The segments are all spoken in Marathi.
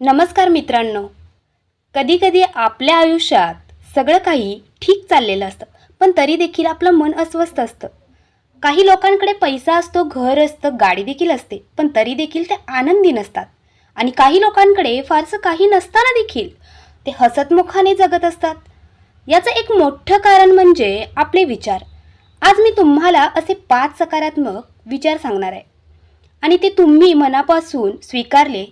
नमस्कार मित्रांनो. कधीकधी आपल्या आयुष्यात सगळं काही ठीक चाललेलं असतं, पण तरी देखील आपलं मन अस्वस्थ असतं. काही लोकांकडे पैसा असतो, घर असतं, गाडी देखील असते, पण तरी देखील ते आनंदी नसतात. आणि काही लोकांकडे फारसं काही नसताना देखील ते हसतमुखाने जगत असतात. याचं एक मोठं कारण म्हणजे आपले विचार. आज मी तुम्हाला असे 5 सकारात्मक विचार सांगणार आहे, आणि ते तुम्ही मनापासून स्वीकारले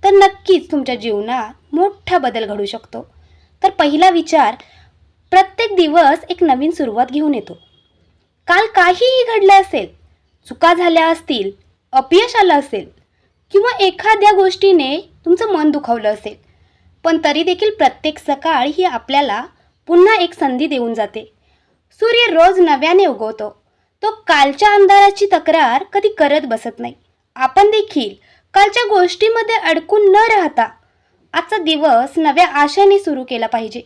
तर नक्कीच तुमच्या जीवनात मोठा बदल घडू शकतो. तर पहिला विचार: प्रत्येक दिवस एक नवीन सुरुवात घेऊन येतो. काल काहीही घडलं असेल, चुका झाल्या असतील, अपयश आलं असेल किंवा एखाद्या गोष्टीने तुमचं मन दुखावलं असेल, पण तरी देखील प्रत्येक सकाळ ही आपल्याला पुन्हा एक संधी देऊन जाते. सूर्य रोज नव्याने उगवतो. तो कालच्या अंधाराची तक्रार कधी करत बसत नाही. आपण देखील कालच्या गोष्टीमध्ये अडकून न राहता आजचा दिवस नव्या आशेने सुरू केला पाहिजे.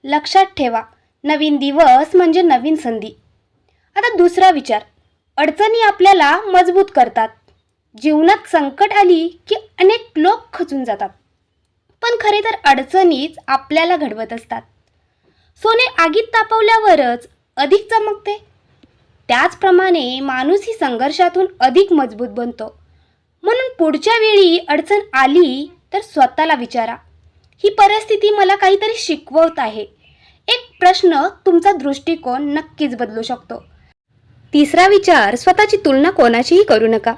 लक्षात ठेवा, नवीन दिवस म्हणजे नवीन संधी. आता दुसरा विचार: अडचणी आपल्याला मजबूत करतात. जीवनात संकट आली की अनेक लोक खचून जातात, पण खरे तर अडचणीच आपल्याला घडवत असतात. सोने आगीत तापवल्यावरच अधिक चमकते, त्याचप्रमाणे माणूसही संघर्षातून अधिक मजबूत बनतो. म्हणून पुढच्या वेळी अडचण आली तर स्वतःला विचारा, ही परिस्थिती मला काहीतरी शिकवत आहे. एक प्रश्न तुमचा दृष्टिकोन नक्कीच बदलू शकतो. तिसरा विचार: स्वतःची तुलना कोणाशीही करू नका.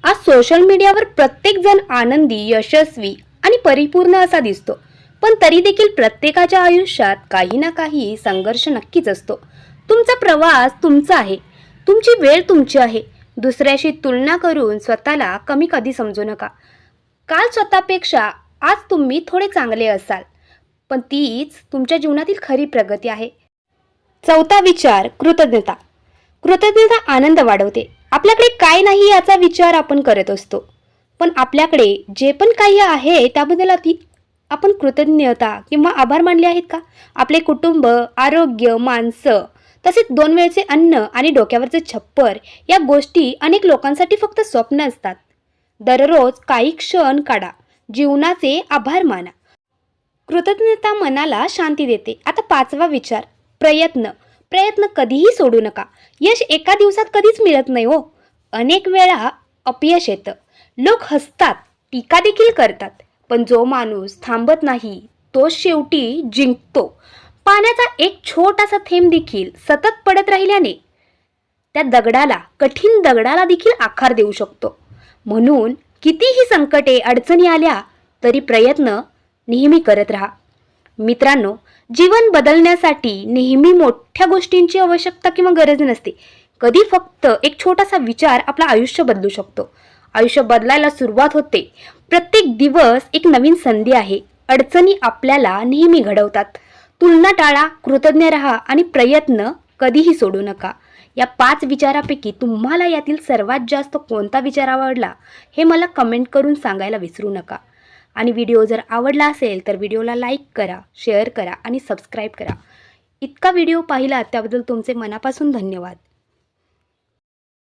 आज सोशल मीडियावर प्रत्येकजण आनंदी, यशस्वी आणि परिपूर्ण असा दिसतो, पण तरी देखील प्रत्येकाच्या आयुष्यात काही ना काही संघर्ष नक्कीच असतो. तुमचा प्रवास तुमचा आहे, तुमची वेळ तुमची आहे. दुसऱ्याशी तुलना करून स्वतःला कमी कधी समजू नका. काल स्वतःपेक्षा आज तुम्ही थोडे चांगले असाल, पण तीच तुमच्या जीवनातील खरी प्रगती आहे. चौथा विचार: कृतज्ञता. कृतज्ञता आनंद वाढवते. आपल्याकडे काय नाही याचा विचार आपण करत असतो, पण आपल्याकडे जे पण काही आहे त्याबद्दल आपण कृतज्ञता किंवा आभार मानले आहेत का? आपले कुटुंब, आरोग्य, माणसं, तसेच 2 वेळचे अन्न आणि डोक्यावरचे छप्पर, या गोष्टी अनेक लोकांसाठी फक्त स्वप्न असतात. दररोज काही क्षण काढा, जीवनाचे आभार माना. कृतज्ञता मनाला शांती देते. आता 5वा विचार: प्रयत्न कधीही सोडू नका. यश एका दिवसात कधीच मिळत नाही हो. अनेक वेळा अपयश येतं, लोक हसतात, टीका देखील करतात, पण जो माणूस थांबत नाही तो शेवटी जिंकतो. पाण्याचा एक छोटासा थेंब देखील सतत पडत राहिल्याने त्या कठीण दगडाला देखील आकार देऊ शकतो. म्हणून कितीही संकटे, अडचणी आल्या तरी प्रयत्न नेहमी करत राहा. मित्रांनो, जीवन बदलण्यासाठी नेहमी मोठ्या गोष्टींची आवश्यकता किंवा गरज नसते. कधी फक्त एक छोटासा विचार आपलं आयुष्य बदलू शकतो. आयुष्य बदलायला सुरुवात होते. प्रत्येक दिवस एक नवीन संधी आहे. अडचणी आपल्याला नेहमी घडवतात. तुलना टाळा, कृतज्ञ राहा आणि प्रयत्न कधीही सोडू नका. या 5 विचारापैकी तुम्हाला यातील सर्वात जास्त कोणता विचार आवडला हे मला कमेंट करून सांगायला विसरू नका. आणि व्हिडिओ जर आवडला असेल तर व्हिडिओला लाईक करा, शेअर करा आणि सबस्क्राईब करा. इतका व्हिडिओ पाहिला त्याबद्दल तुमचे मनापासून धन्यवाद.